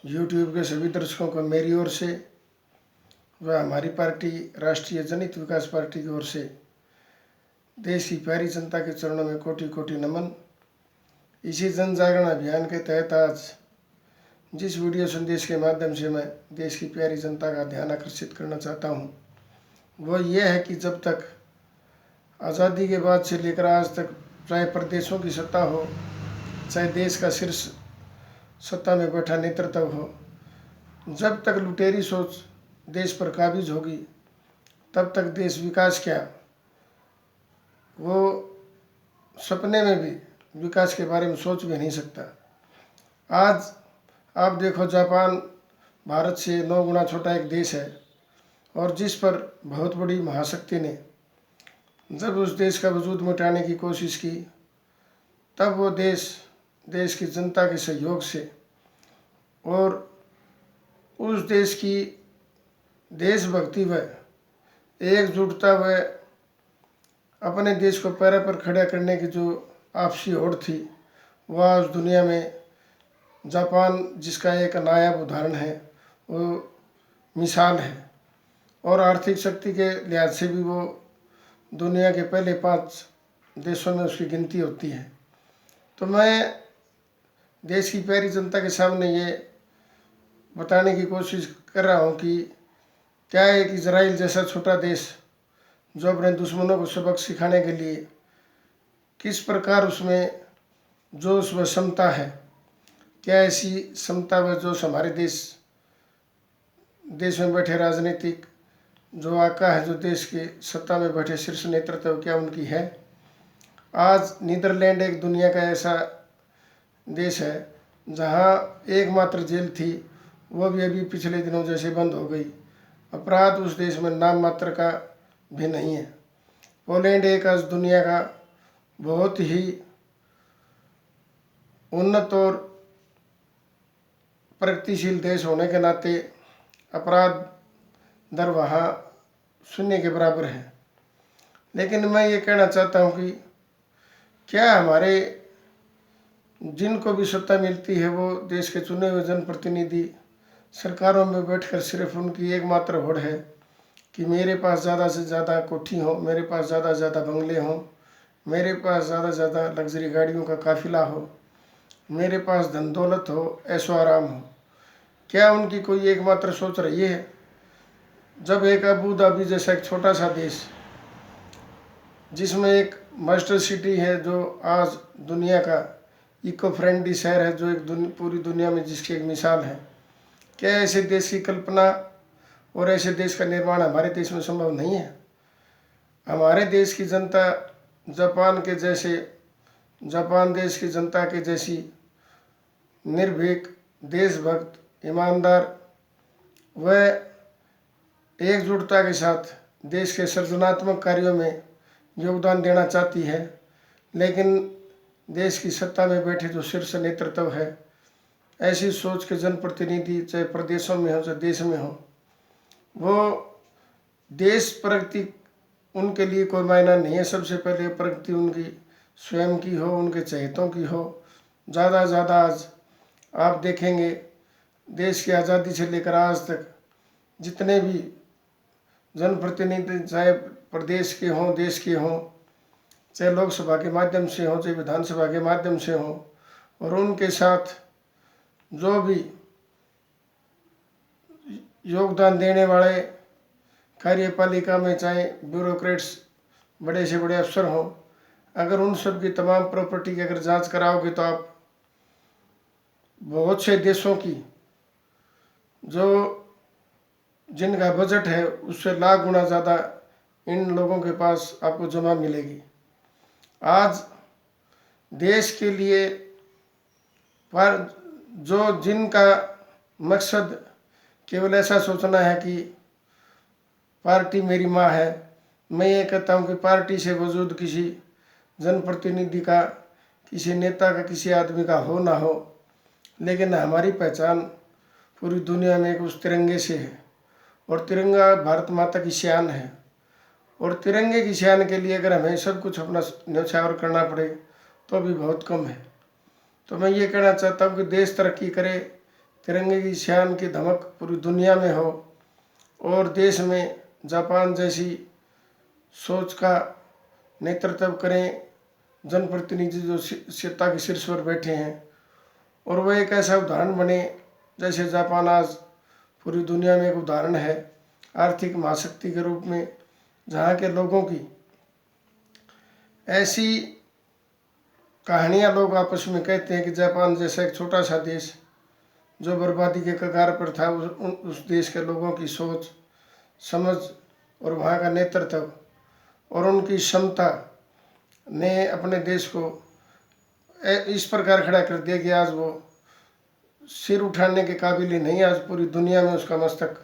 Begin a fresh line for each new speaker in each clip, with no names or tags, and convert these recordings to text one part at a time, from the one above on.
YouTube के सभी दर्शकों को मेरी ओर से व हमारी पार्टी राष्ट्रीय जनहित विकास पार्टी की ओर से देश की प्यारी जनता के चरणों में कोटि कोटि नमन। इसी जन जागरण अभियान के तहत आज जिस वीडियो संदेश के माध्यम से मैं देश की प्यारी जनता का ध्यान आकर्षित करना चाहता हूँ वो ये है कि जब तक आज़ादी के बाद से लेकर आज तक चाहे प्रदेशों की सत्ता हो, चाहे देश का शीर्ष सत्ता में बैठा नेतृत्व हो, जब तक लुटेरी सोच देश पर काबिज होगी तब तक देश विकास क्या, वो सपने में भी विकास के बारे में सोच भी नहीं सकता। आज आप देखो, जापान भारत से 9 गुना छोटा एक देश है और जिस पर बहुत बड़ी महाशक्ति ने जब उस देश का वजूद मिटाने की कोशिश की तब वो देश की जनता के सहयोग से और उस देश की देशभक्ति व एकजुटता व अपने देश को पैरों पर खड़ा करने की जो आपसी होड़ थी, वह आज दुनिया में जापान जिसका एक नायाब उदाहरण है, वो मिसाल है और आर्थिक शक्ति के लिहाज से भी वो दुनिया के पहले 5 देशों में उसकी गिनती होती है। तो मैं देश की प्यारी जनता के सामने ये बताने की कोशिश कर रहा हूँ कि क्या एक इजराइल जैसा छोटा देश जो अपने दुश्मनों को सबक सिखाने के लिए किस प्रकार उसमें जोश व क्षमता है, क्या ऐसी क्षमता व जोश हमारे देश में बैठे राजनीतिक जो आका है, जो देश के सत्ता में बैठे शीर्ष नेतृत्व क्या उनकी है। आज नीदरलैंड एक दुनिया का ऐसा देश है जहाँ एकमात्र जेल थी, वो भी अभी पिछले दिनों जैसे बंद हो गई। अपराध उस देश में नाम मात्र का भी नहीं है। पोलैंड एक आज दुनिया का बहुत ही उन्नत और प्रगतिशील देश होने के नाते अपराध दर वहाँ 0 के बराबर है। लेकिन मैं ये कहना चाहता हूँ कि क्या हमारे जिनको भी सत्ता मिलती है वो देश के चुने हुए जनप्रतिनिधि सरकारों में बैठकर सिर्फ उनकी एकमात्र होड़ है कि मेरे पास ज़्यादा से ज़्यादा कोठी हो, मेरे पास ज़्यादा से ज़्यादा बंगले हों, मेरे पास ज़्यादा से ज़्यादा लग्जरी गाड़ियों का काफिला हो, मेरे पास धन दौलत हो, ऐशो आराम हो। क्या उनकी कोई एकमात्र सोच रही है? जब एक अबू धाबी जैसा एक छोटा सा देश जिसमें एक मास्टर सिटी है जो आज दुनिया का इको फ्रेंडली शहर है, जो एक पूरी दुनिया में जिसकी एक मिसाल है, क्या ऐसे देश की कल्पना और ऐसे देश का निर्माण हमारे देश में संभव नहीं है? हमारे देश की जनता जापान देश की जनता के जैसी निर्भीक, देशभक्त, ईमानदार व एकजुटता के साथ देश के सृजनात्मक कार्यों में योगदान देना चाहती है। लेकिन देश की सत्ता में बैठे जो शीर्ष नेतृत्व है, ऐसी सोच के जनप्रतिनिधि चाहे प्रदेशों में हो चाहे देश में हो, वो देश प्रगति उनके लिए कोई मायना नहीं है। सबसे पहले प्रगति उनकी स्वयं की हो, उनके चहेतों की हो। ज़्यादा आज आप देखेंगे देश की आज़ादी से लेकर आज तक जितने भी जनप्रतिनिधि चाहे प्रदेश के हों, देश के हों, चाहे लोकसभा के माध्यम से हों, चाहे विधानसभा के माध्यम से हों, और उनके साथ जो भी योगदान देने वाले कार्यपालिका में चाहे ब्यूरोक्रेट्स, बड़े से बड़े अफसर हों, अगर उन सब की तमाम प्रॉपर्टी की अगर जांच कराओगे तो आप बहुत से देशों की जो जिनका बजट है उससे लाख गुना ज़्यादा इन लोगों के पास आपको जमा मिलेगी। आज देश के लिए पर जिनका मकसद केवल ऐसा सोचना है कि पार्टी मेरी माँ है, मैं ये कहता हूँ कि पार्टी से वजूद किसी जनप्रतिनिधि का, किसी नेता का, किसी आदमी का हो ना हो, लेकिन हमारी पहचान पूरी दुनिया में एक उस तिरंगे से है और तिरंगा भारत माता की शान है। और तिरंगे की शान के लिए अगर हमें सब कुछ अपना न्यौछावर करना पड़े तो भी बहुत कम है। तो मैं ये कहना चाहता हूँ कि देश तरक्की करे, तिरंगे की शान की धमक पूरी दुनिया में हो और देश में जापान जैसी सोच का नेतृत्व करें जनप्रतिनिधि जो सत्ता के शीर्ष पर बैठे हैं, और वह एक ऐसा उदाहरण बने जैसे जापान आज पूरी दुनिया में एक उदाहरण है आर्थिक महाशक्ति के रूप में, जहाँ के लोगों की ऐसी कहानियाँ लोग आपस में कहते हैं कि जापान जैसा एक छोटा सा देश जो बर्बादी के कगार पर था, उस देश के लोगों की सोच समझ और वहाँ का नेतृत्व और उनकी क्षमता ने अपने देश को इस प्रकार खड़ा कर दिया कि आज वो सिर उठाने के काबिल ही नहीं, आज पूरी दुनिया में उसका मस्तक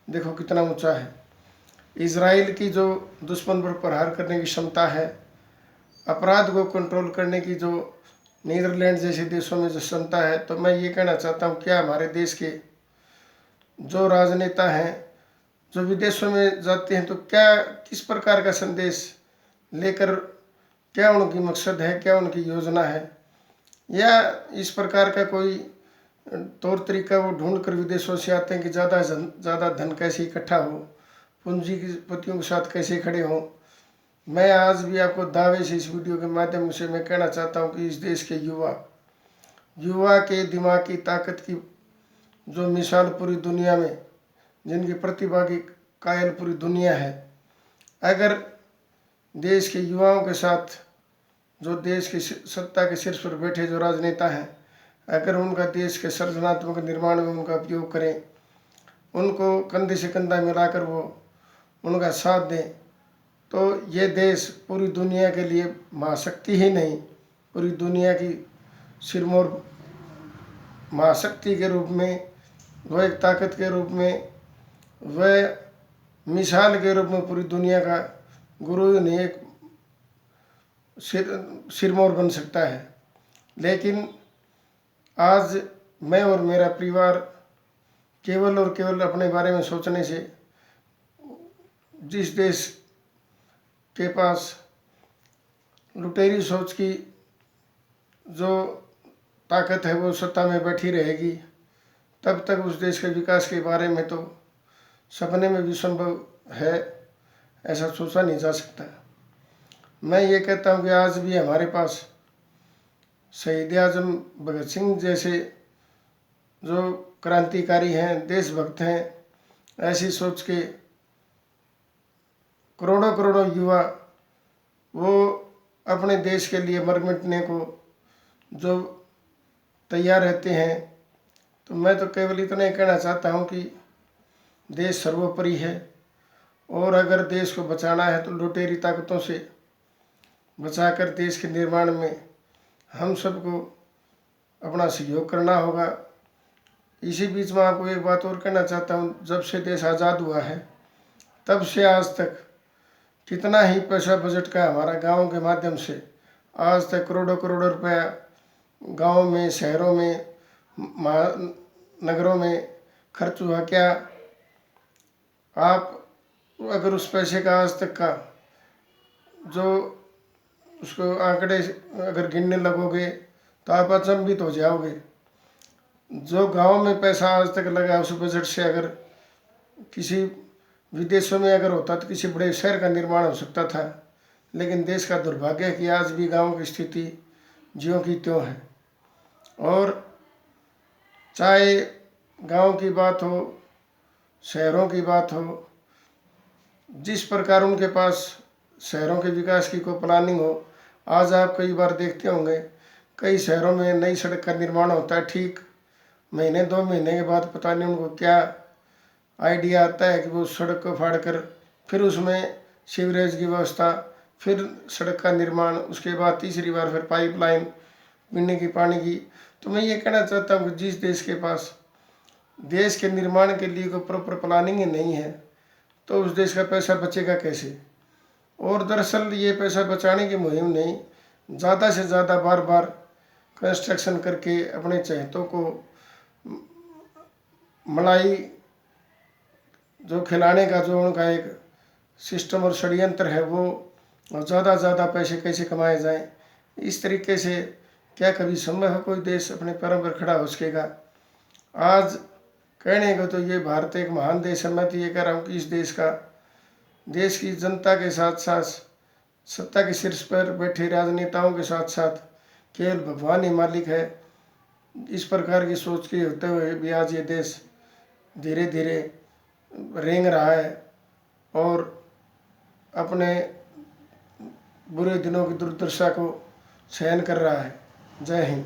देखो कितना ऊंचा है। इजराइल की जो दुश्मन पर प्रहार करने की क्षमता है, अपराध को कंट्रोल करने की जो नीदरलैंड जैसे देशों में जो क्षमता है, तो मैं ये कहना चाहता हूँ क्या हमारे देश के जो राजनेता हैं जो विदेशों में जाते हैं तो क्या किस प्रकार का संदेश लेकर, क्या उनकी मकसद है, क्या उनकी योजना है, या इस प्रकार का कोई तौर तरीका वो ढूंढ कर विदेशों से आते हैं कि ज़्यादा धन कैसे इकट्ठा हो, पूंजीपतियों के साथ कैसे खड़े हों। मैं आज भी आपको दावे से इस वीडियो के माध्यम से मैं कहना चाहता हूं कि इस देश के युवा के दिमाग की ताकत की जो मिसाल पूरी दुनिया में, जिनकी प्रतिभा की कायल पूरी दुनिया है, अगर देश के युवाओं के साथ जो देश की सत्ता के शीर्ष पर बैठे जो राजनेता हैं, अगर उनका देश के सृजनात्मक निर्माण में उनका उपयोग करें, उनको कंधे से कंधा मिलाकर वो उनका साथ दें, तो ये देश पूरी दुनिया के लिए महाशक्ति ही नहीं, पूरी दुनिया की सिरमौर महाशक्ति के रूप में, वह एक ताकत के रूप में, वह मिसाल के रूप में पूरी दुनिया का गुरु ही नहीं, एक सिरमौर बन सकता है। लेकिन आज मैं और मेरा परिवार केवल और केवल अपने बारे में सोचने से, जिस देश के पास लुटेरी सोच की जो ताकत है वो सत्ता में बैठी रहेगी, तब तक उस देश के विकास के बारे में तो सपने में भी संभव है, ऐसा सोचा नहीं जा सकता। मैं ये कहता हूँ कि आज भी हमारे पास शहीद आजम भगत सिंह जैसे जो क्रांतिकारी हैं, देशभक्त हैं, ऐसी सोच के करोड़ों करोड़ों युवा वो अपने देश के लिए मर मिटने को जो तैयार रहते हैं। तो मैं तो केवल इतना ही कहना चाहता हूँ कि देश सर्वोपरि है, और अगर देश को बचाना है तो लुटेरी ताकतों से बचाकर देश के निर्माण में हम सबको अपना सहयोग करना होगा। इसी बीच में आपको एक बात और कहना चाहता हूँ, जब से देश आज़ाद हुआ है तब से आज तक कितना ही पैसा बजट का हमारा गाँव के माध्यम से आज तक करोड़ों करोड़ों रुपया गाँव में, शहरों में, नगरों में खर्च हुआ। क्या आप अगर उस पैसे का आज तक का जो उसको आंकड़े अगर गिनने लगोगे तो आप अचंभित हो जाओगे। जो गांव में पैसा आज तक लगा उस बजट से अगर किसी विदेशों में अगर होता तो किसी बड़े शहर का निर्माण हो सकता था। लेकिन देश का दुर्भाग्य है कि आज भी गांव की स्थिति ज्यों की त्यों है। और चाहे गांव की बात हो, शहरों की बात हो, जिस प्रकार उनके पास शहरों के विकास की कोई प्लानिंग हो, आज आप कई बार देखते होंगे कई शहरों में नई सड़क का निर्माण होता है, ठीक महीने 2 महीने के बाद पता नहीं उनको क्या आइडिया आता है कि वो सड़क को फाड़ कर फिर उसमें सीवरेज की व्यवस्था, फिर सड़क का निर्माण, उसके बाद तीसरी बार फिर पाइपलाइन पीने की पानी की। तो मैं ये कहना चाहता हूँ कि जिस देश के पास देश के निर्माण के लिए कोई प्रॉपर प्लानिंग ही नहीं है तो उस देश का पैसा बचेगा कैसे। और दरअसल ये पैसा बचाने की मुहिम नहीं, ज़्यादा से ज़्यादा बार बार कंस्ट्रक्शन करके अपने चहेतों को मलाई जो खिलाने का जो उनका एक सिस्टम और षड्यंत्र है, वो ज़्यादा ज़्यादा पैसे कैसे कमाए जाएं, इस तरीके से क्या कभी संभव है कोई देश अपने पैरों पर खड़ा हो सकेगा। आज कहने को तो ये भारत एक महान देश है। मैं तो ये कह रहा हूँ कि इस देश की जनता के साथ साथ सत्ता के शीर्ष पर बैठे राजनेताओं के साथ साथ केवल भगवान ही मालिक है। इस प्रकार की सोच के होते हुए भी आज ये देश धीरे धीरे रेंग रहा है और अपने बुरे दिनों की दुर्दशा को सहन कर रहा है। जय हिंद।